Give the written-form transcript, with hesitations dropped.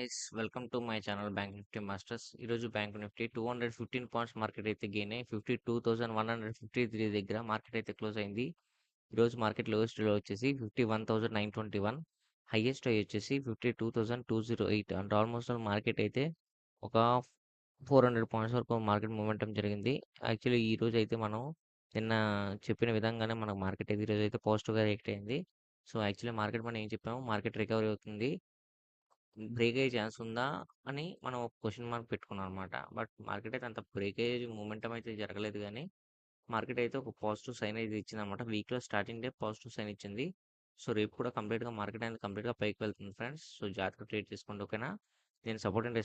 Guys welcome to my channel bank Nifty masters. ఈరోజు bank Nifty 215 points market అయితే gain అయ్యి 52,153 దగ్గర market అయితే క్లోజ్ అయింది. ఈరోజు మార్కెట్ లోయెస్ట్ లో వచ్చేసి 51,921, హైయెస్ట్ హై వచ్చేసి 52,208. అంటే ఆల్మోస్ట్ మార్కెట్ అయితే ఒక 400 పాయింట్స్ వరకు మార్కెట్ మూమెంటం జరిగింది. యాక్చువల్లీ ఈ రోజు అయితే మనం నిన్న చెప్పిన విధంగానే మనకు మార్కెట్ అయితే ఈరోజు అయితే పాజిటివ్గా రియాక్ట్ అయింది. సో యాక్చువల్లీ మార్కెట్ మనం ఏం చెప్పాము, మార్కెట్ రికవరీ అవుతుంది, బ్రేక్ అయ్యే ఛాన్స్ ఉందా అని మనం ఒక క్వశ్చన్ మార్క్ పెట్టుకున్నాం అనమాట. బట్ మార్కెట్ అయితే అంత బ్రేకేజ్ మూమెంటం అయితే జరగలేదు, కానీ మార్కెట్ అయితే ఒక పాజిటివ్ సైన్ అయితే ఇచ్చింది అనమాట. వీక్లో స్టార్టింగ్ డే పాజిటివ్ సైన్ ఇచ్చింది. సో రేపు కూడా కంప్లీట్గా మార్కెట్ అనేది కంప్లీట్గా పైకి వెళ్తుంది ఫ్రెండ్స్. సో జాగ్రత్తగా ట్రేడ్ చేసుకోండి, ఓకేనా. నేను సపోర్ట్ అండ్